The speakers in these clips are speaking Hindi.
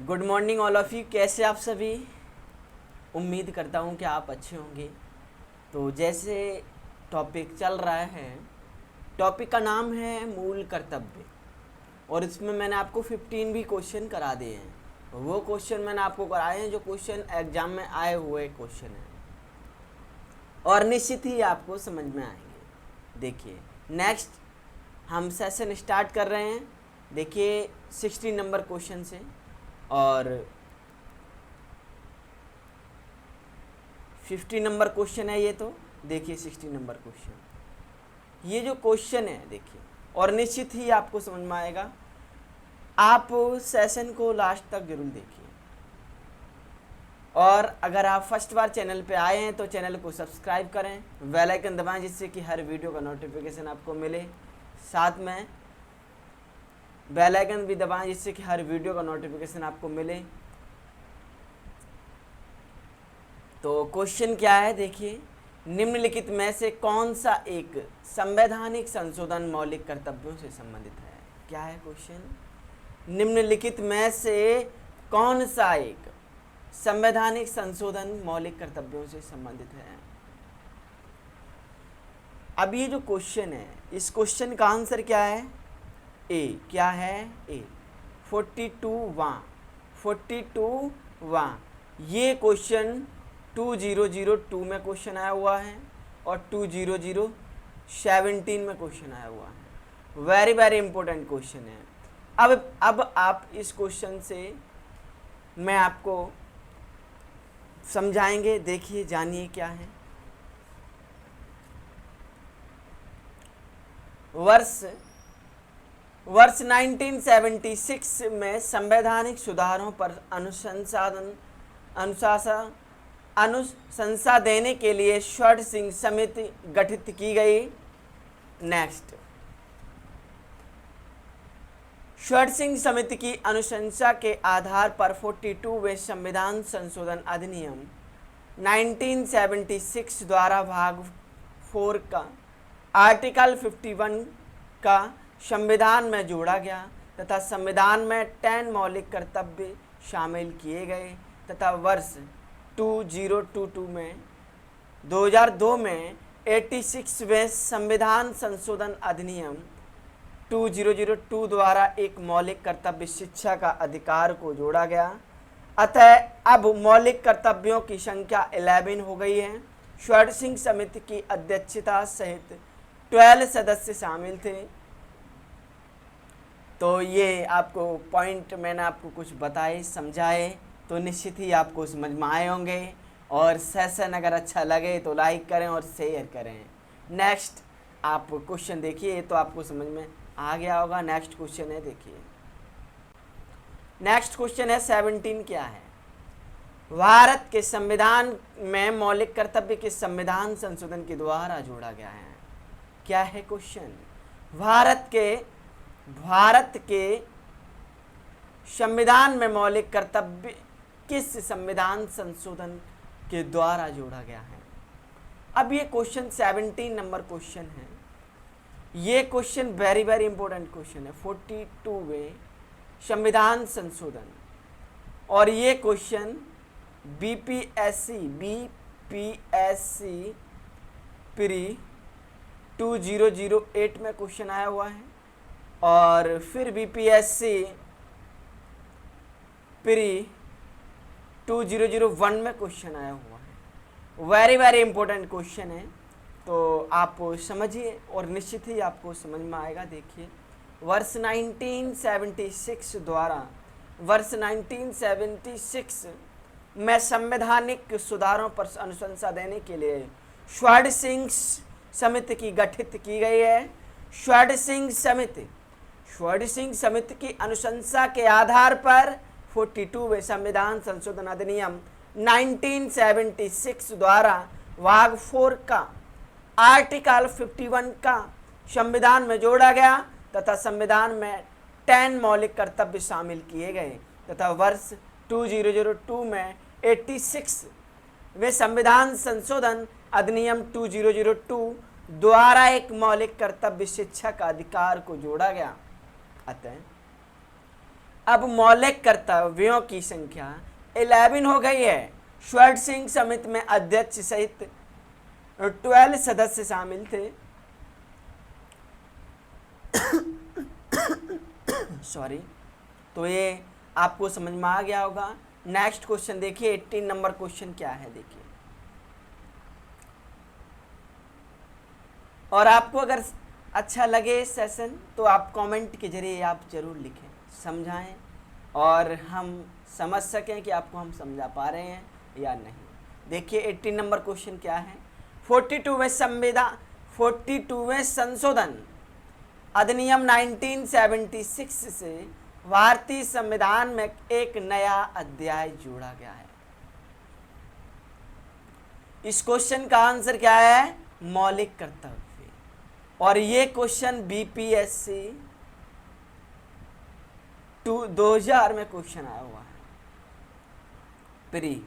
Good morning all of you. कैसे आप सभी? उम्मीद करता हूँ कि आप अच्छे होंगे। तो जैसे टॉपिक चल रहा है, टॉपिक का नाम है मूल कर्तव्य, और इसमें मैंने आपको 15 भी क्वेश्चन करा दिए हैं। वो क्वेश्चन मैंने आपको कराए हैं जो क्वेश्चन एग्जाम में आए हुए क्वेश्चन हैं, और निश्चित ही आपको समझ में आएंगे। देखिए, नेक्स्ट हम सेशन स्टार्ट कर रहे हैं। देखिए 16 नंबर क्वेश्चन से, और 50 नंबर क्वेश्चन है ये। तो देखिए 60 नंबर क्वेश्चन, ये जो क्वेश्चन है देखिए, और निश्चित ही आपको समझ में आएगा। आप सेशन को लास्ट तक जरूर देखिए, और अगर आप फर्स्ट बार चैनल पे आए हैं तो चैनल को सब्सक्राइब करें, बेल आइकन दबाएं जिससे कि हर वीडियो का नोटिफिकेशन आपको मिले। साथ में बेल आइकन भी दबाएं जिससे कि हर वीडियो का नोटिफिकेशन आपको मिले। तो क्वेश्चन क्या है देखिए, निम्नलिखित में से कौन सा एक संवैधानिक संशोधन मौलिक कर्तव्यों से संबंधित है? क्या है क्वेश्चन? निम्नलिखित में से कौन सा एक संवैधानिक संशोधन मौलिक कर्तव्यों से संबंधित है? अब ये जो क्वेश्चन है, इस क्वेश्चन का आंसर क्या है? ए। क्या है? ए। 42वां ये क्वेश्चन 2002 में क्वेश्चन आया हुआ है, और 2017 में क्वेश्चन आया हुआ है। वेरी वेरी इंपॉर्टेंट क्वेश्चन है। अब आप इस क्वेश्चन से मैं आपको समझाएंगे। देखिए, जानिए क्या है। वर्ष 1976 में संवैधानिक सुधारों पर अनुशंसा देने के लिए षड् सिंह समिति गठित की गई। नेक्स्ट, षड् सिंह समिति की अनुशंसा के आधार पर 42वें संविधान संशोधन अधिनियम 1976 द्वारा भाग 4 का आर्टिकल 51 का संविधान में जोड़ा गया, तथा संविधान में 10 मौलिक कर्तव्य शामिल किए गए, तथा वर्ष 2002 में 86वें संविधान संशोधन अधिनियम 2002 द्वारा एक मौलिक कर्तव्य शिक्षा का अधिकार को जोड़ा गया। अतः अब मौलिक कर्तव्यों की संख्या 11 हो गई है। षड् सिंह समिति की अध्यक्षता सहित 12 सदस्य शामिल थे। तो ये आपको पॉइंट मैंने आपको कुछ बताए, समझाए, तो निश्चित ही आपको समझ में आए होंगे। और सेशन अगर अच्छा लगे तो लाइक करें और शेयर करें। नेक्स्ट आप क्वेश्चन देखिए, तो आपको समझ में आ गया होगा। नेक्स्ट क्वेश्चन है, देखिए नेक्स्ट क्वेश्चन है 17। क्या है? भारत के संविधान में मौलिक कर्तव्य के संविधान संशोधन के द्वारा जोड़ा गया है। क्या है क्वेश्चन? भारत के संविधान में मौलिक कर्तव्य किस संविधान संशोधन के द्वारा जोड़ा गया है? अब ये क्वेश्चन 17 नंबर क्वेश्चन है। ये question very very important question है, 42वें संविधान संशोधन। और ये क्वेश्चन बीपीएससी प्री 2008 में क्वेश्चन आया हुआ है, और फिर बीपीएससी प्री 2001 में क्वेश्चन आया हुआ है। वेरी वेरी इंपॉर्टेंट क्वेश्चन है, तो आप समझिए और निश्चित ही आपको समझ में आएगा। देखिए, वर्ष 1976 में संवैधानिक सुधारों पर अनुशंसा देने के लिए षड् सिंह समिति की गठित की गई है। षड् सिंह समिति की अनुशंसा के आधार पर 42वें संविधान संशोधन अधिनियम 1976 द्वारा भाग 4 का आर्टिकल 51 का संविधान में जोड़ा गया, तथा संविधान में 10 मौलिक कर्तव्य शामिल किए गए, तथा वर्ष 2002 में 86वें संविधान संशोधन अधिनियम 2002 द्वारा एक मौलिक कर्तव्य शिक्षा का अधिकार को जोड़ा गया। अतः अब मौलिक कर्तव्यों की संख्या 11 हो गई है। श्वेट सिंह समिति में अध्यक्ष सहित 12 सदस्य शामिल थे। सॉरी, तो ये आपको समझ में आ गया होगा। नेक्स्ट क्वेश्चन देखिए, 18 नंबर क्वेश्चन क्या है देखिए। और आपको अगर अच्छा लगे सेशन तो आप कमेंट के जरिए आप जरूर लिखें, समझाएं और हम समझ सकें कि आपको हम समझा पा रहे हैं या नहीं। देखिए 18 नंबर क्वेश्चन क्या है। 42वें संशोधन अधिनियम 1976 से भारतीय संविधान में एक नया अध्याय जोड़ा गया है। इस क्वेश्चन का आंसर क्या है? मौलिक कर्तव्य। और ये क्वेश्चन बीपीएससी 2000 में क्वेश्चन आया हुआ है। प्री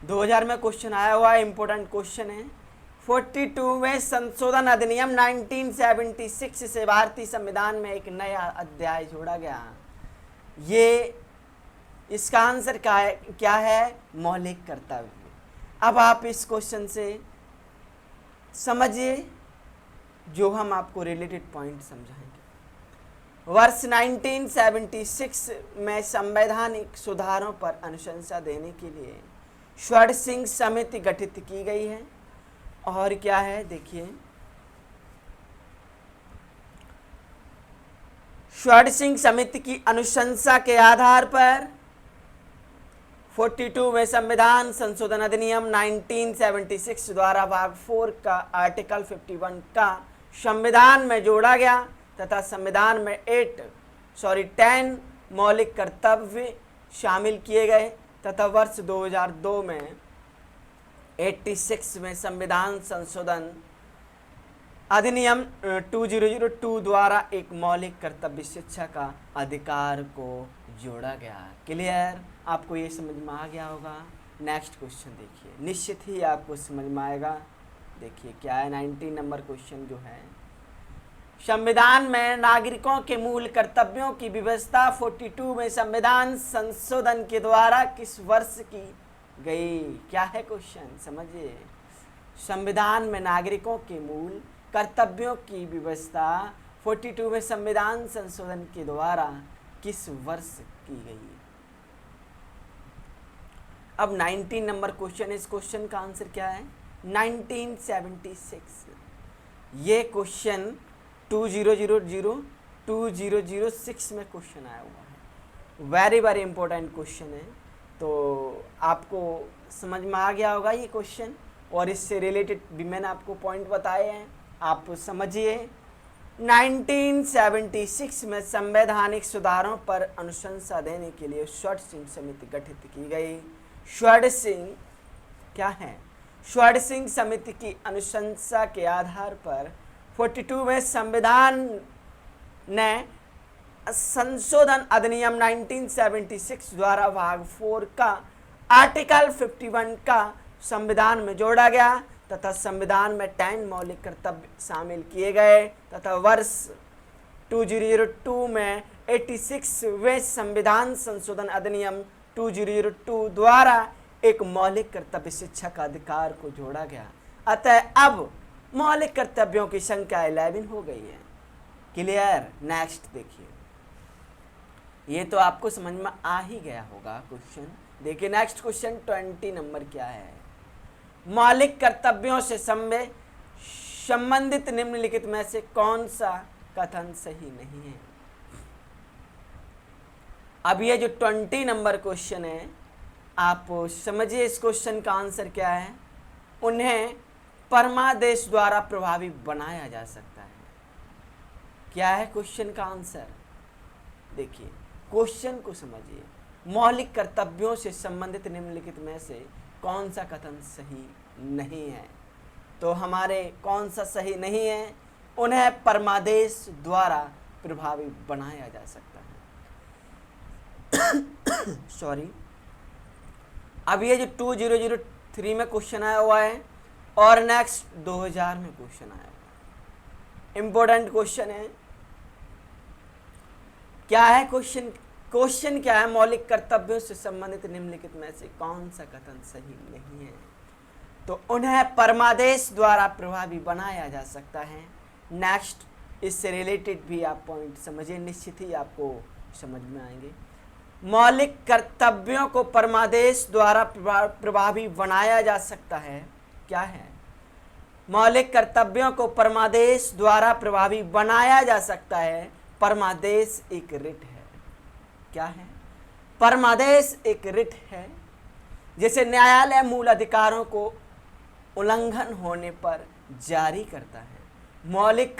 2000 में क्वेश्चन आया हुआ है, इंपॉर्टेंट क्वेश्चन है। 42वें संशोधन अधिनियम 1976 से भारतीय संविधान में एक नया अध्याय जोड़ा गया। ये इसका आंसर क्या है? मौलिक कर्तव्य। अब आप इस क्वेश्चन से समझिए जो हम आपको रिलेटेड पॉइंट समझाएंगे। वर्ष 1976 में संवैधानिक सुधारों पर अनुशंसा देने के लिए श्वेट सिंह समिति गठित की गई है। और क्या है देखिए, श्वेट सिंह समिति की अनुशंसा के आधार पर 42वें संविधान संशोधन अधिनियम 1976 द्वारा भाग 4 का आर्टिकल 51 का संविधान में जोड़ा गया तथा संविधान में 10 मौलिक कर्तव्य शामिल किए गए तथा वर्ष 2002 में 86 में संविधान संशोधन अधिनियम 2002 द्वारा एक मौलिक कर्तव्य शिक्षा का अधिकार को जोड़ा गया। क्लियर? आपको ये समझ में आ गया होगा। नेक्स्ट क्वेश्चन देखिए, निश्चित ही आपको समझ में आएगा। देखिए क्या है 19 नंबर क्वेश्चन जो है, संविधान में नागरिकों के मूल कर्तव्यों की व्यवस्था 42 में संविधान संशोधन के द्वारा किस वर्ष की गई? क्या है क्वेश्चन समझिए। संविधान में नागरिकों के मूल कर्तव्यों की व्यवस्था 42 में संविधान संशोधन के द्वारा किस वर्ष की गई? अब 19 नंबर क्वेश्चन, इस क्वेश्चन का आंसर क्या है? 1976। ये क्वेश्चन 2006 में क्वेश्चन आया हुआ है। वेरी वेरी इंपॉर्टेंट क्वेश्चन है, तो आपको समझ में आ गया होगा ये क्वेश्चन। और इससे रिलेटेड भी मैंने आपको पॉइंट बताए हैं, आप समझिए। 1976 में संवैधानिक सुधारों पर अनुशंसा देने के लिए श्वेट सिंह समिति गठित की गई। श्वेट सिंह क्या है? श्वेट सिंह समिति की अनुशंसा के आधार पर 42 में संविधान ने संशोधन अधिनियम 1976 द्वारा भाग 4 का आर्टिकल 51 का संविधान में जोड़ा गया तथा संविधान में 10 मौलिक कर्तव्य शामिल किए गए तथा वर्ष 2002 में 86वें संविधान संशोधन अधिनियम 2002 द्वारा एक मौलिक कर्तव्य शिक्षा का अधिकार को जोड़ा गया। अतः अब मौलिक कर्तव्यों की संख्या 11 हो गई है। क्लियर? नेक्स्ट देखिए, ये तो आपको समझ में आ ही गया होगा क्वेश्चन। देखिए नेक्स्ट क्वेश्चन 20 नंबर क्या है। मौलिक कर्तव्यों से संबंधित निम्नलिखित में से कौन सा कथन सही नहीं है? अब ये जो 20 नंबर क्वेश्चन है, आप समझिए इस क्वेश्चन का आंसर क्या है। उन्हें परमादेश द्वारा प्रभावी बनाया जा सकता है। क्या है क्वेश्चन का आंसर? देखिए क्वेश्चन को समझिए। मौलिक कर्तव्यों से संबंधित निम्नलिखित में से कौन सा कथन सही नहीं है? तो हमारे कौन सा सही नहीं है? उन्हें परमादेश द्वारा प्रभावी बनाया जा सकता है। सॉरी, अब ये जो 2003 में क्वेश्चन आया हुआ है और नेक्स्ट 2000 में क्वेश्चन आया हुआ है। इंपॉर्टेंट क्वेश्चन है। क्या है क्वेश्चन क्वेश्चन क्या है, मौलिक कर्तव्यों से संबंधित निम्नलिखित में से कौन सा कथन सही नहीं है? तो उन्हें परमादेश द्वारा प्रभावी बनाया जा सकता है। नेक्स्ट, इससे रिलेटेड भी आप पॉइंट समझिए, निश्चित ही आपको समझ में आएंगे। मौलिक कर्तव्यों को परमादेश द्वारा प्रभावी बनाया जा सकता है। क्या है? मौलिक कर्तव्यों को परमादेश द्वारा प्रभावी बनाया जा सकता है। परमादेश एक रिट है। क्या है? परमादेश एक रिट है। जैसे न्यायालय मूल अधिकारों को उल्लंघन होने पर जारी करता है। मौलिक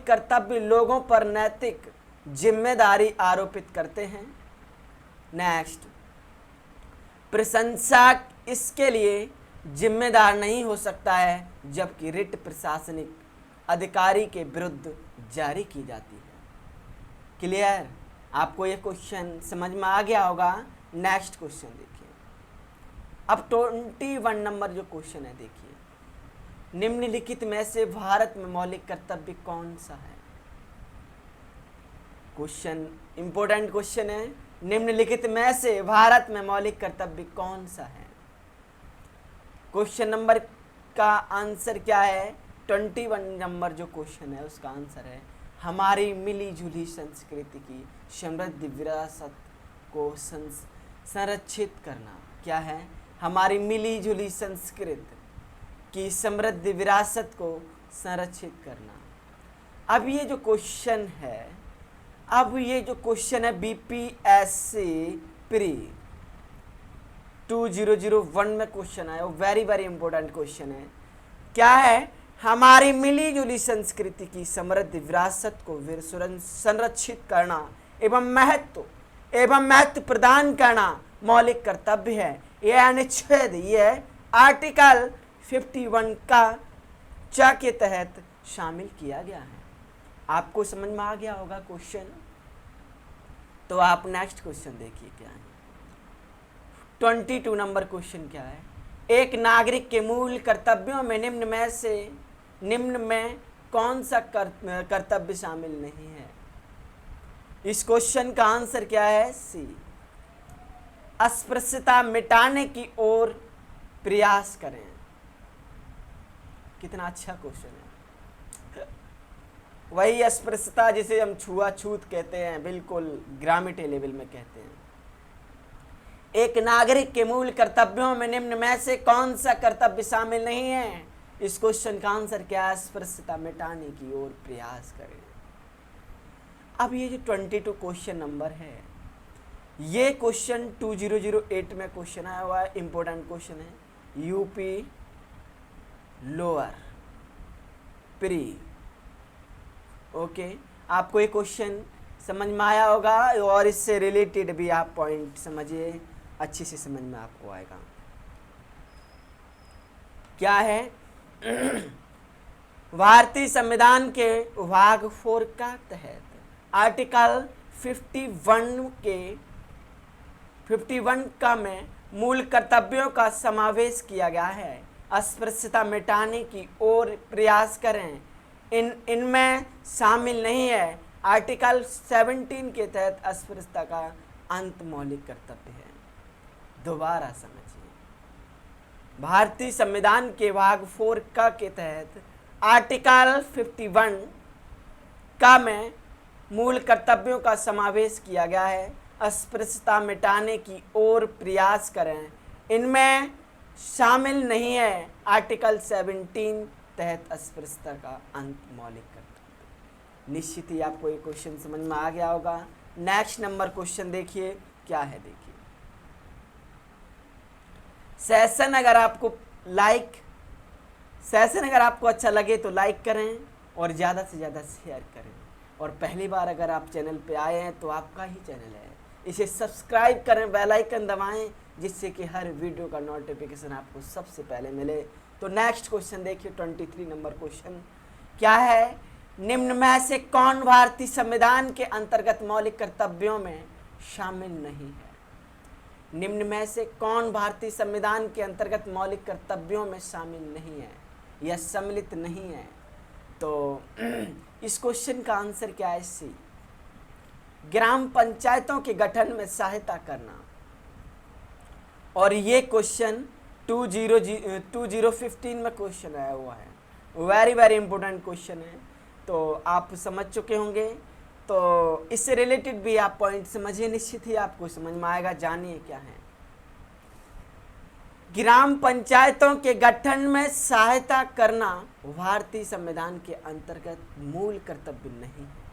कर्तव्य लोगों पर नैतिक जिम्मेदारी आरोपित करते हैं। नेक्स्ट, प्रशंसक इसके लिए जिम्मेदार नहीं हो सकता है, जबकि रिट प्रशासनिक अधिकारी के विरुद्ध जारी की जाती है। क्लियर? आपको ये क्वेश्चन समझ में आ गया होगा। नेक्स्ट क्वेश्चन देखिए। अब 21 नंबर जो क्वेश्चन है देखिए, निम्नलिखित में से भारत में मौलिक कर्तव्य कौन सा है? क्वेश्चन इंपॉर्टेंट क्वेश्चन है। निम्नलिखित में से भारत में मौलिक कर्तव्य कौन सा है? क्वेश्चन नंबर का आंसर क्या है? 21 नंबर जो क्वेश्चन है उसका आंसर है हमारी मिली जुली संस्कृति की समृद्ध विरासत को संरक्षित करना। क्या है? हमारी मिली जुली संस्कृति की समृद्ध विरासत को संरक्षित करना। अब ये जो क्वेश्चन है, बीपीएससी प्री 2001 में क्वेश्चन आया, वो वेरी वेरी इंपॉर्टेंट क्वेश्चन है। क्या है? हमारी मिली जुली संस्कृति की समृद्ध विरासत को संरक्षित करना एवं महत्व प्रदान करना मौलिक कर्तव्य है। यह अनुच्छेद, यह आर्टिकल 51 का च के तहत शामिल किया गया है। आपको समझ में आ गया होगा क्वेश्चन। तो आप नेक्स्ट क्वेश्चन देखिए क्या है। 22 नंबर क्वेश्चन क्या है? एक नागरिक के मूल कर्तव्यों में निम्न में कौन सा कर्तव्य शामिल नहीं है? इस क्वेश्चन का आंसर क्या है? सी, अस्पृश्यता मिटाने की ओर प्रयास करें। कितना अच्छा क्वेश्चन है। वही अस्पृश्यता जिसे हम छुआछूत कहते हैं, बिल्कुल ग्रामीण लेवल में कहते हैं। एक नागरिक के मूल कर्तव्यों में निम्न में से कौन सा कर्तव्य शामिल नहीं है? इस क्वेश्चन का आंसर क्या है? अस्पृश्यता मिटाने की ओर प्रयास करें। अब ये जो 22 क्वेश्चन नंबर है, ये क्वेश्चन 2008 में क्वेश्चन आया हुआ है, इंपॉर्टेंट क्वेश्चन है। UP lower pre. ओके, आपको ये क्वेश्चन समझ में आया होगा और इससे रिलेटेड भी आप पॉइंट समझिए, अच्छे से समझ में आपको आएगा। क्या है? भारतीय संविधान के भाग 4 का तहत आर्टिकल 51 का में मूल कर्तव्यों का समावेश किया गया है। अस्पृश्यता मिटाने की ओर प्रयास करें, इनमें शामिल नहीं है। आर्टिकल 17 के तहत अस्पृश्यता का अंत मौलिक कर्तव्य है। दोबारा समझिए, भारतीय संविधान के भाग 4 का के तहत आर्टिकल 51 का में मूल कर्तव्यों का समावेश किया गया है। अस्पृश्यता मिटाने की ओर प्रयास करें, इनमें शामिल नहीं है। आर्टिकल 17 तहत अस्पृश्यता का अंत मौलिक कर्तव्य। निश्चित ही आपको ये क्वेश्चन समझ में आ गया होगा। नेक्स्ट नंबर क्वेश्चन देखिए क्या है। देखिए, सेशन अगर आपको अच्छा लगे तो लाइक करें और ज़्यादा से ज़्यादा शेयर करें। और पहली बार अगर आप चैनल पे आए हैं तो आपका ही चैनल है, इसे सब्सक्राइब करें, बेल आइकन दबाएं, जिससे कि हर वीडियो का नोटिफिकेशन आपको सबसे पहले मिले। तो नेक्स्ट क्वेश्चन देखिए, 23 नंबर क्वेश्चन क्या है? निम्न में से कौन भारतीय संविधान के अंतर्गत मौलिक कर्तव्यों में शामिल नहीं है? निम्न में से कौन भारतीय संविधान के अंतर्गत मौलिक कर्तव्यों में शामिल नहीं है या सम्मिलित नहीं है? तो इस क्वेश्चन का आंसर क्या है? सी, ग्राम पंचायतों के गठन में सहायता करना। और ये क्वेश्चन 2015 में क्वेश्चन आया हुआ है, वेरी वेरी इंपॉर्टेंट क्वेश्चन है, तो आप समझ चुके होंगे। तो इससे रिलेटेड भी आप पॉइंट समझिए, निश्चित ही आपको समझ में आएगा। जानिए क्या है। ग्राम पंचायतों के गठन में सहायता करना भारतीय संविधान के अंतर्गत मूल कर्तव्य नहीं है।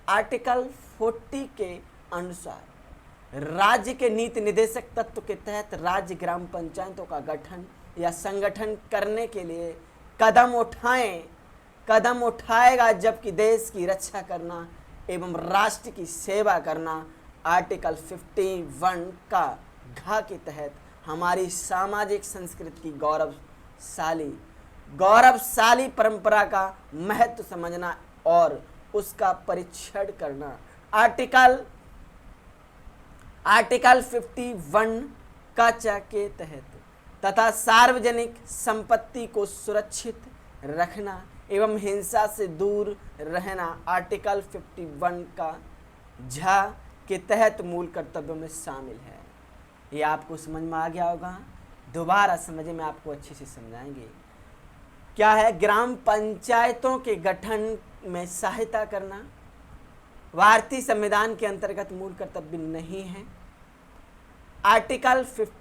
आर्टिकल 40 के अनुसार राज्य के नीति निर्देशक तत्व के तहत राज्य ग्राम पंचायतों का गठन या संगठन करने के लिए कदम उठाएगा, जबकि देश की रक्षा करना एवं राष्ट्र की सेवा करना आर्टिकल 51 का घ के तहत हमारी सामाजिक संस्कृति की गौरवशाली परंपरा का महत्व समझना और उसका परीक्षण करना। आर्टिकल 51 का च के तहत तथा सार्वजनिक संपत्ति को सुरक्षित रखना एवं हिंसा से दूर रहना आर्टिकल 51 का झ के तहत मूल कर्तव्यों में शामिल है। ये आपको समझ में आ गया होगा। दोबारा समझे, मैं आपको अच्छे से समझाएंगे। क्या है? ग्राम पंचायतों के गठन में सहायता करना भारतीय संविधान के अंतर्गत मूल कर्तव्य नहीं है। आर्टिकल 40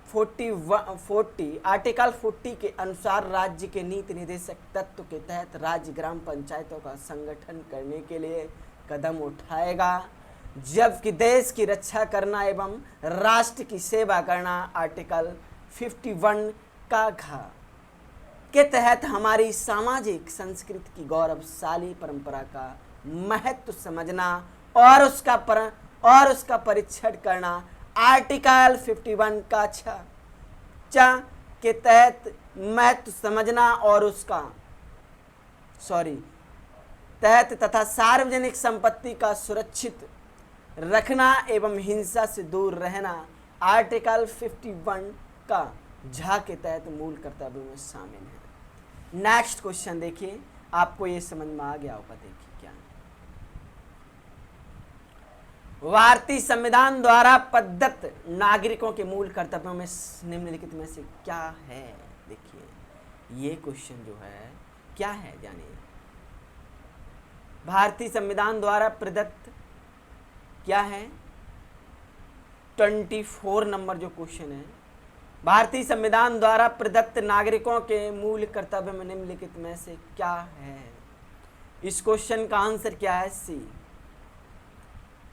के अनुसार राज्य के नीति निर्देशक तत्व के तहत राज्य ग्राम पंचायतों का संगठन करने के लिए कदम उठाएगा, जबकि देश की रक्षा करना एवं राष्ट्र की सेवा करना आर्टिकल 51 का घ के तहत हमारी सामाजिक संस्कृति की गौरवशाली परंपरा का महत्व समझना और उसका परीक्षण करना आर्टिकल 51 का च के तहत महत्व समझना और उसका तहत तथा सार्वजनिक संपत्ति का सुरक्षित रखना एवं हिंसा से दूर रहना आर्टिकल 51 का झ के तहत मूल कर्तव्यों में शामिल है। नेक्स्ट क्वेश्चन देखिए, आपको ये समझ में आ गया होगा। देखिए क्या है। भारतीय संविधान द्वारा प्रदत्त नागरिकों के मूल कर्तव्यों में निम्नलिखित में से क्या है? देखिए ये क्वेश्चन जो है क्या है, जानिए। भारतीय संविधान द्वारा प्रदत्त क्या है? 24 नंबर जो क्वेश्चन है, भारतीय संविधान द्वारा प्रदत्त नागरिकों के मूल कर्तव्य में निम्नलिखित में से क्या है? इस क्वेश्चन का आंसर क्या है? सी,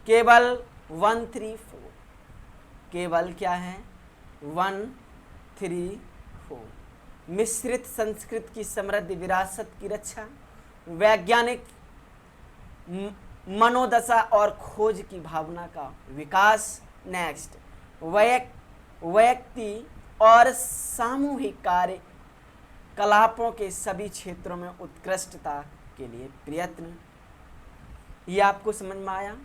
केवल 134। केवल क्या है? 134। मिश्रित संस्कृति की समृद्ध विरासत की रक्षा, वैज्ञानिक मनोदशा और खोज की भावना का विकास। नेक्स्ट, व्यक्ति और सामूहिक कार्यकलापों के सभी क्षेत्रों में उत्कृष्टता के लिए प्रयत्न। ये आपको समझ में आया?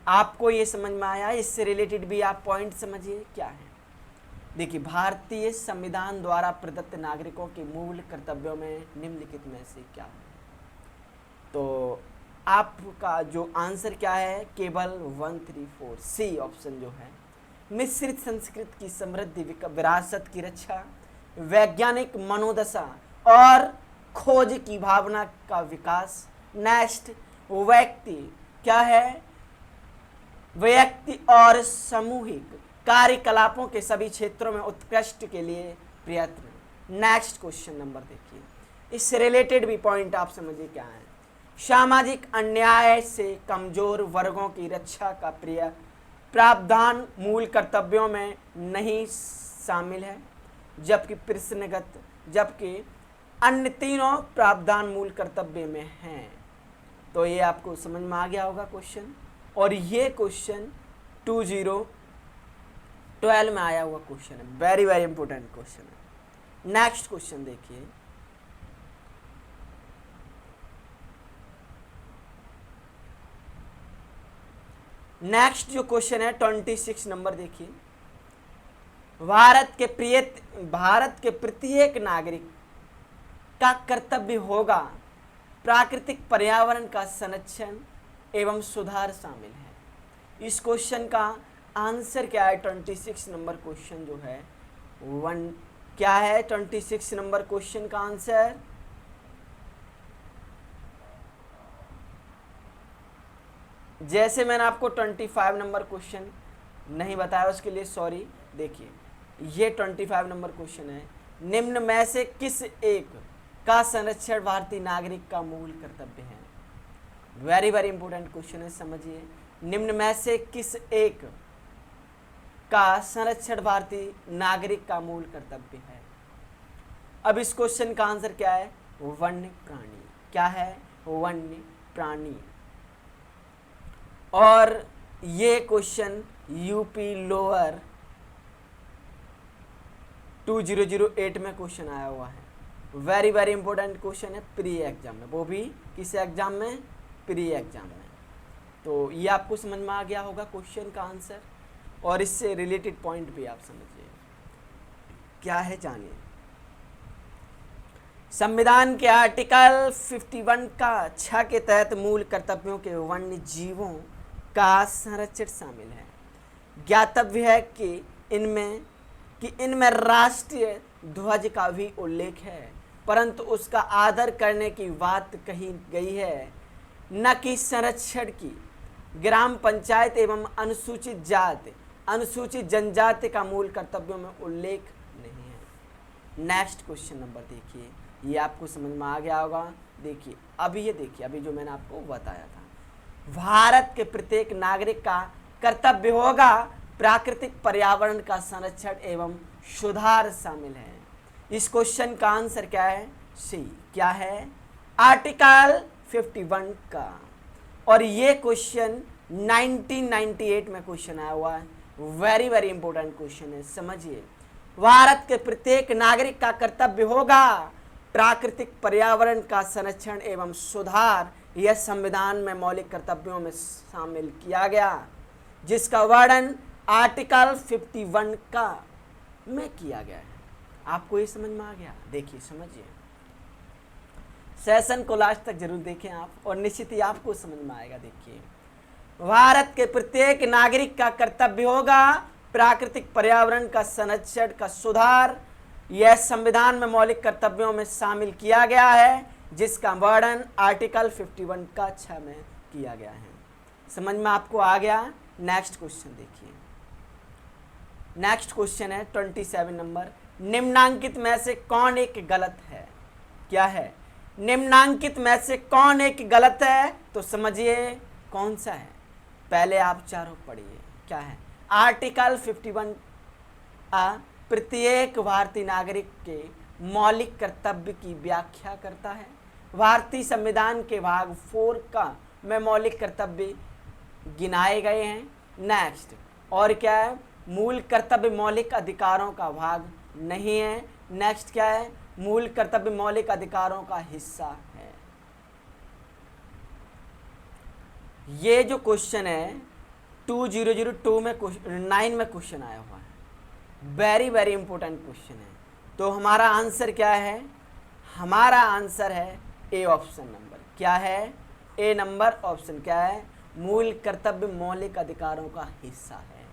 आपको ये समझ में आया? इससे रिलेटेड भी आप पॉइंट समझिए क्या है। देखिए, भारतीय संविधान द्वारा प्रदत्त नागरिकों के मूल कर्तव्यों में निम्नलिखित में से क्या है? तो आपका जो आंसर क्या है? केवल 134, सी ऑप्शन जो है। मिश्रित संस्कृति की समृद्धि विरासत की रक्षा, वैज्ञानिक मनोदशा और खोज की भावना का विकास। नेक्स्ट, व्यक्ति क्या है? व्यक्ति और सामूहिक कार्यकलापों के सभी क्षेत्रों में उत्कृष्ट के लिए प्रयत्न। नेक्स्ट क्वेश्चन नंबर देखिए, इससे रिलेटेड भी पॉइंट आप समझिए क्या है। सामाजिक अन्याय से कमजोर वर्गों की रक्षा का प्रावधान मूल कर्तव्यों में नहीं शामिल है, जबकि अन्य तीनों प्रावधान मूल कर्तव्य में हैं। तो ये आपको समझ में आ गया होगा क्वेश्चन। और ये क्वेश्चन 2012 में आया हुआ क्वेश्चन है, वेरी वेरी इंपॉर्टेंट क्वेश्चन है। नेक्स्ट क्वेश्चन देखिए, नेक्स्ट जो क्वेश्चन है 26 नंबर देखिए। भारत के प्रत्येक नागरिक का कर्तव्य होगा प्राकृतिक पर्यावरण का संरक्षण एवं सुधार शामिल है। इस क्वेश्चन का आंसर क्या है? 26 नंबर क्वेश्चन जो है क्या है 26 नंबर क्वेश्चन का आंसर? जैसे मैंने आपको 25 नंबर क्वेश्चन नहीं बताया उसके लिए सॉरी। देखिए ये 25 नंबर क्वेश्चन है, निम्न में से किस एक का संरक्षण भारतीय नागरिक का मूल कर्तव्य है? वेरी वेरी इंपॉर्टेंट क्वेश्चन है, समझिए। निम्न में से किस एक का संरक्षण भारतीय नागरिक का मूल कर्तव्य है? अब इस क्वेश्चन का आंसर क्या है? वन्य प्राणी। क्या है? वन्य प्राणी। और ये क्वेश्चन यूपी लोअर 2008 में क्वेश्चन आया हुआ है। वेरी वेरी इंपॉर्टेंट क्वेश्चन है प्री एग्जाम में, वो भी किस एग्जाम में? प्री एग्जाम में। तो ये आपको समझ में आ गया होगा क्वेश्चन का आंसर, और इससे रिलेटेड पॉइंट भी आप समझिए क्या है, जानिए। संविधान के आर्टिकल 51 का 6 के तहत मूल कर्तव्यों के वन्य जीवों का संरक्षण शामिल है। ज्ञातव्य है कि इनमें राष्ट्रीय ध्वज का भी उल्लेख है, परंतु उसका आदर करने की बात कही गई है, न कि संरक्षण की। ग्राम पंचायत एवं अनुसूचित जाति अनुसूचित जनजाति का मूल कर्तव्यों में उल्लेख नहीं है। नेक्स्ट क्वेश्चन नंबर देखिए, ये आपको समझ में आ गया होगा। देखिए अभी जो मैंने आपको बताया था, भारत के प्रत्येक नागरिक का कर्तव्य होगा प्राकृतिक पर्यावरण का संरक्षण एवं सुधार शामिल है। इस क्वेश्चन का आंसर क्या है? सी। क्या है? आर्टिकल 51 का। और ये क्वेश्चन 1998 में क्वेश्चन आया हुआ है। वेरी वेरी इंपॉर्टेंट क्वेश्चन है, समझिए। भारत के प्रत्येक नागरिक का कर्तव्य होगा प्राकृतिक पर्यावरण का संरक्षण एवं सुधार। यह संविधान में मौलिक कर्तव्यों में शामिल किया गया, जिसका वर्णन आर्टिकल 51 का में किया गया है। आपको ये समझ में आ गया? देखिए समझिए, सेशन को लास्ट तक जरूर देखें आप, और निश्चित ही आपको समझ में आएगा। देखिए, भारत के प्रत्येक नागरिक का कर्तव्य होगा प्राकृतिक पर्यावरण का संरक्षण का सुधार। यह संविधान में मौलिक कर्तव्यों में शामिल किया गया है, जिसका वर्णन आर्टिकल 51 का 6 में किया गया है। समझ में आपको आ गया? नेक्स्ट क्वेश्चन देखिए। नेक्स्ट क्वेश्चन है 27 नंबर, निम्नांकित में से कौन एक गलत है? क्या है? निम्नांकित में से कौन एक गलत है? तो समझिए कौन सा है। पहले आप चारों पढ़िए। क्या है? आर्टिकल 51 प्रत्येक भारतीय नागरिक के मौलिक कर्तव्य की व्याख्या करता है। भारतीय संविधान के भाग 4 का में मौलिक कर्तव्य गिनाए गए हैं। नेक्स्ट, और क्या है? मूल कर्तव्य मौलिक अधिकारों का भाग नहीं है। नेक्स्ट क्या है? मूल कर्तव्य मौलिक अधिकारों का हिस्सा है। ये जो क्वेश्चन है 2002 में 9 में क्वेश्चन आया हुआ है। वेरी वेरी इंपॉर्टेंट क्वेश्चन है। तो हमारा आंसर क्या है? हमारा आंसर है ए ऑप्शन नंबर। क्या है? ए नंबर ऑप्शन क्या है? मूल कर्तव्य मौलिक अधिकारों का हिस्सा है।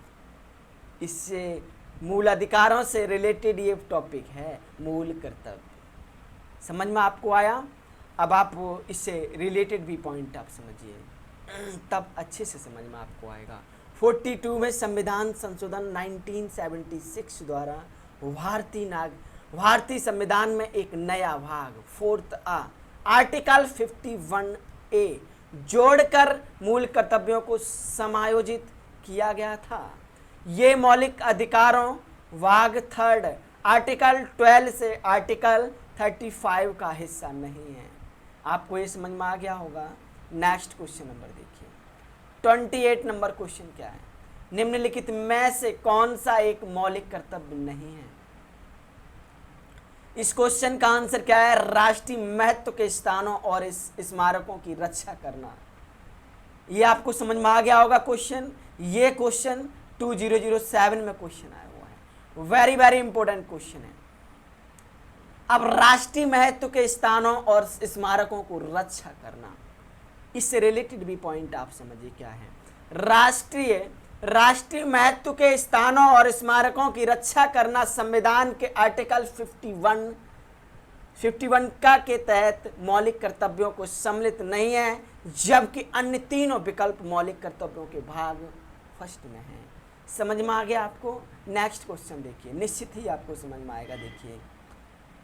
इससे मूल अधिकारों से रिलेटेड ये टॉपिक है, मूल कर्तव्य। समझ में आपको आया? अब आप इससे रिलेटेड भी पॉइंट आप समझिए, तब अच्छे से समझ में आपको आएगा। 42 में संविधान संशोधन 1976 द्वारा भारतीय संविधान में एक नया भाग 4 आर्टिकल 51A जोड़कर मूल कर्तव्यों को समायोजित किया गया था। ये मौलिक अधिकारों भाग 3 आर्टिकल 12 से आर्टिकल 35 का हिस्सा नहीं है। आपको ये समझ में आ गया होगा। नेक्स्ट क्वेश्चन नंबर देखिए, 28 नंबर क्वेश्चन क्या है? निम्नलिखित में से कौन सा एक मौलिक कर्तव्य नहीं है? इस क्वेश्चन का आंसर क्या है? राष्ट्रीय महत्व के स्थानों और इस स्मारकों की रक्षा करना। ये आपको समझ में आ गया होगा क्वेश्चन। ये क्वेश्चन 2007 में क्वेश्चन आया हुआ है। वेरी वेरी इंपॉर्टेंट क्वेश्चन है। अब राष्ट्रीय महत्व के स्थानों और स्मारकों को रक्षा करना, इससे रिलेटेड भी पॉइंट आप समझिए क्या है। राष्ट्रीय महत्व के स्थानों और स्मारकों की रक्षा करना संविधान के आर्टिकल 51 का के तहत मौलिक कर्तव्यों को सम्मिलित नहीं है, जबकि अन्य तीनों विकल्प मौलिक कर्तव्यों के भाग फर्स्ट में हैं। समझ में आ गया आपको? नेक्स्ट क्वेश्चन देखिए, निश्चित ही आपको समझ में आएगा। देखिए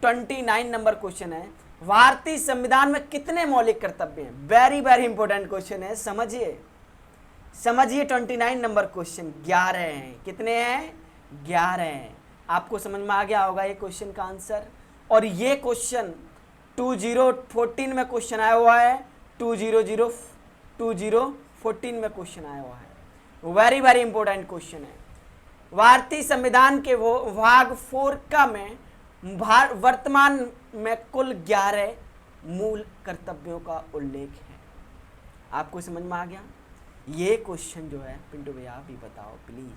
29 नंबर क्वेश्चन है, भारतीय संविधान में कितने मौलिक कर्तव्य हैं? वेरी वेरी इंपॉर्टेंट क्वेश्चन है, समझिए 29 नंबर क्वेश्चन। 11 हैं। कितने हैं? 11 हैं। आपको समझ में आ गया होगा ये क्वेश्चन का आंसर। और ये क्वेश्चन 2014 में क्वेश्चन आया हुआ है, 2014 में क्वेश्चन आया हुआ है। वेरी वेरी इंपॉर्टेंट क्वेश्चन है। भारतीय संविधान के वो भाग 4 का में वर्तमान में कुल 11 मूल कर्तव्यों का उल्लेख है। आपको समझ में आ गया? ये क्वेश्चन जो है पिंटू भैया आप ही बताओ प्लीज।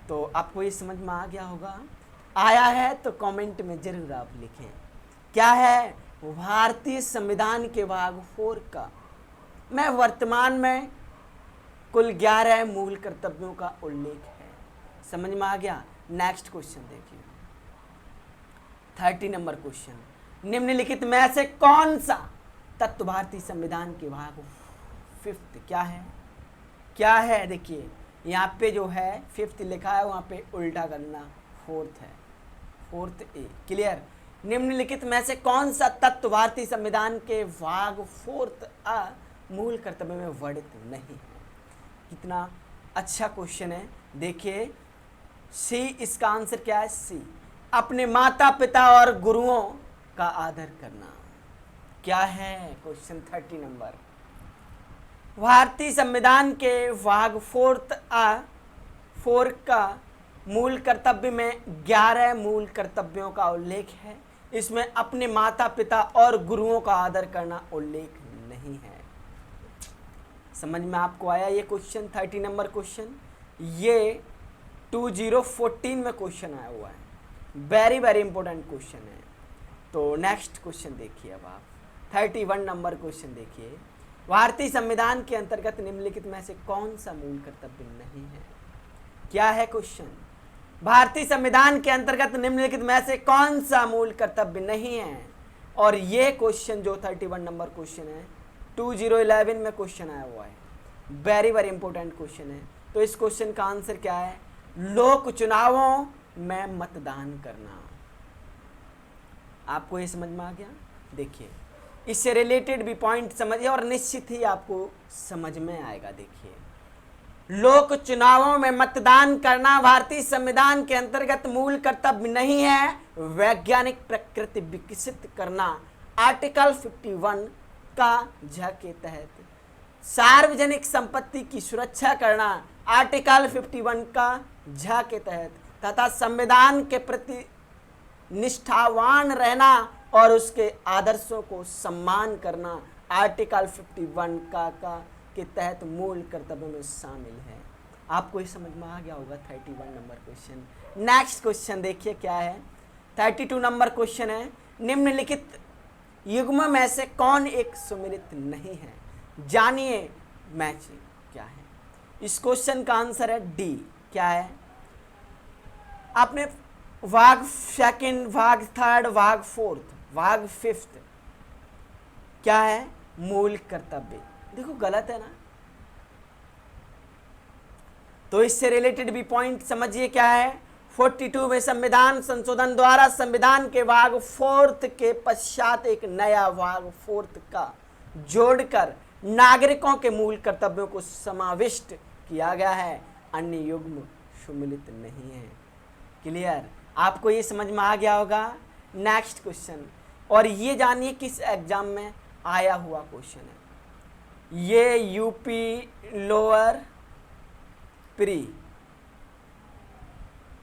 तो आपको ये समझ में आ गया होगा। आया है तो कमेंट में जरूर आप लिखें। क्या है? भारतीय संविधान के भाग 4 का में वर्तमान में कुल 11 मूल कर्तव्यों का उल्लेख है। समझ में आ गया? नेक्स्ट क्वेश्चन देखिए 30 नंबर क्वेश्चन, निम्नलिखित में से कौन सा तत्व भारतीय संविधान के भाग 5 क्या है? देखिए यहाँ पे जो है 5 लिखा है, वहाँ पे उल्टा करना 4th है, 4th ए। क्लियर? निम्नलिखित में से कौन सा तत्व भारतीय संविधान के भाग 4th अ मूल कर्तव्य में वर्णित नहीं है? कितना अच्छा क्वेश्चन है। देखिए सी, इसका आंसर क्या है? सी, अपने माता पिता और गुरुओं का आदर करना। क्या है क्वेश्चन 30 नंबर? भारतीय संविधान के भाग 4 का मूल कर्तव्य में 11 मूल कर्तव्यों का उल्लेख है। इसमें अपने माता पिता और गुरुओं का आदर करना उल्लेख नहीं है। समझ में आपको आया ये क्वेश्चन? 30 नंबर क्वेश्चन ये 2014 में क्वेश्चन आया हुआ है। वेरी वेरी इंपॉर्टेंट क्वेश्चन है। तो नेक्स्ट क्वेश्चन देखिए अब आप 31 नंबर क्वेश्चन देखिए, भारतीय संविधान के अंतर्गत निम्नलिखित में से कौन सा मूल कर्तव्य नहीं है? क्या है क्वेश्चन? भारतीय संविधान के अंतर्गत निम्नलिखित में से कौन सा मूल कर्तव्य नहीं है? और ये क्वेश्चन जो 31 नंबर क्वेश्चन है 2011 में क्वेश्चन आया हुआ है। वेरी वेरी इंपॉर्टेंट क्वेश्चन है। तो इस क्वेश्चन का आंसर क्या है? लोक चुनावों में मतदान करना। आपको ये समझ में आ गया? देखिए इससे रिलेटेड भी पॉइंट समझिए और निश्चित ही आपको समझ में आएगा। देखिए लोक चुनावों में मतदान करना भारतीय संविधान के अंतर्गत मूल कर्तव्य नहीं है। वैज्ञानिक प्रकृति विकसित करना आर्टिकल 51 का झ के तहत, सार्वजनिक संपत्ति की सुरक्षा करना आर्टिकल 51 का झ के तहत, तथा संविधान के प्रति निष्ठावान रहना और उसके आदर्शों को सम्मान करना आर्टिकल 51 का के तहत मूल कर्तव्यों में शामिल है। आपको ये समझ में आ गया होगा 31 नंबर क्वेश्चन। नेक्स्ट क्वेश्चन देखिए क्या है? 32 नंबर क्वेश्चन है, निम्नलिखित युग्म में से कौन एक सुमेलित नहीं है? जानिए मैचिंग क्या है? इस क्वेश्चन का आंसर है डी। क्या है? आपने भाग 2, भाग 3, भाग 4, भाग 5 क्या है? मूल कर्तव्य। देखो गलत है ना? तो इससे रिलेटेड भी पॉइंट समझिए क्या है? 42 में संविधान संशोधन द्वारा संविधान के भाग 4 के पश्चात एक नया भाग 4 का जोड़कर नागरिकों के मूल कर्तव्यों को समाविष्ट किया गया है। अन्य युग्म सम्मिलित नहीं है। क्लियर? आपको ये समझ में आ गया होगा। नेक्स्ट क्वेश्चन, और ये जानिए किस एग्जाम में आया हुआ क्वेश्चन है। ये यूपी लोअर प्री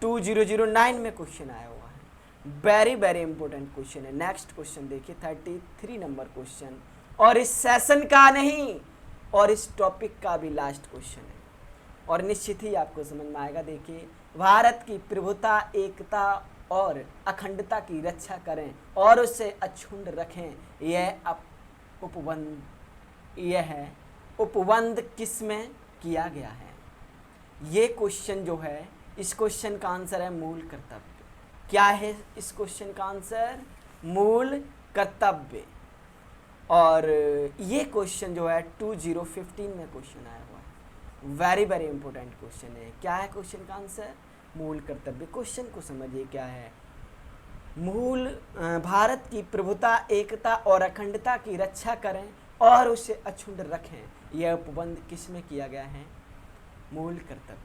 2009 में क्वेश्चन आया हुआ है। वेरी वेरी इंपॉर्टेंट क्वेश्चन है। नेक्स्ट क्वेश्चन देखिए 33 नंबर क्वेश्चन, और इस सेशन का नहीं और इस टॉपिक का भी लास्ट क्वेश्चन है और निश्चित ही आपको समझ में आएगा। देखिए भारत की प्रभुता, एकता और अखंडता की रक्षा करें और उसे अक्षुण्ण रखें। यह उपबंध किस में किया गया है। ये क्वेश्चन जो है, इस क्वेश्चन का आंसर है मूल कर्तव्य। क्या है इस क्वेश्चन का आंसर? मूल कर्तव्य। और ये क्वेश्चन जो है 2015 में क्वेश्चन आया हुआ है। वेरी वेरी इंपॉर्टेंट क्वेश्चन है। क्या है क्वेश्चन का आंसर? मूल कर्तव्य। क्वेश्चन को समझिए क्या है। भारत की प्रभुता, एकता और अखंडता की रक्षा करें और उसे अक्षुण्ण रखें। यह उपबंध किस में किया गया है? मूल कर्तव्य।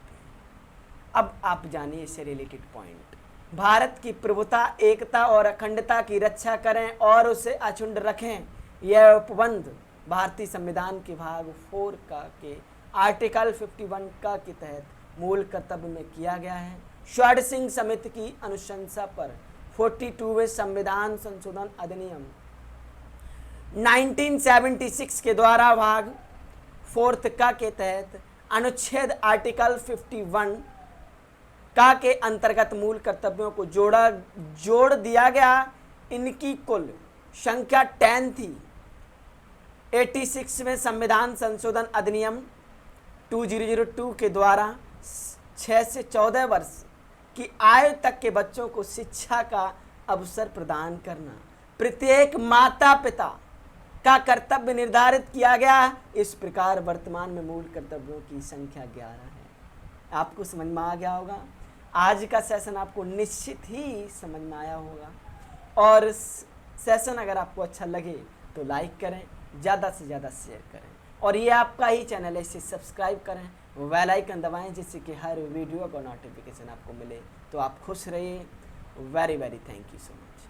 अब आप जानिए इससे रिलेटेड पॉइंट। भारत की प्रभुता, एकता और अखंडता की रक्षा करें और उसे अक्षुण्ण रखें। यह उपबंध भारतीय संविधान के भाग 4 का के आर्टिकल 51 का के तहत मूल कर्तव्य में किया गया है। षड्सिंह समिति की अनुशंसा पर 42वें संविधान संशोधन अधिनियम 1976 के द्वारा भाग 4 का के तहत अनुच्छेद आर्टिकल 51 का के अंतर्गत मूल कर्तव्यों को जोड़ दिया गया। इनकी कुल संख्या 10 थी। 86 में संविधान संशोधन अधिनियम 2002 के द्वारा 6 से 14 वर्ष की आयु तक के बच्चों को शिक्षा का अवसर प्रदान करना प्रत्येक माता पिता का कर्तव्य निर्धारित किया गया। इस प्रकार वर्तमान में मूल कर्तव्यों की संख्या 11 है। आपको समझ में आ गया होगा। आज का सेशन आपको निश्चित ही समझ में आया होगा। और सेशन अगर आपको अच्छा लगे तो लाइक करें, ज़्यादा से ज़्यादा शेयर करें, और ये आपका ही चैनल है, इसे सब्सक्राइब करें, बेल आइकन दबाएं जिससे कि हर वीडियो का नोटिफिकेशन आपको मिले। तो आप खुश रहिए। Very very thank you so much.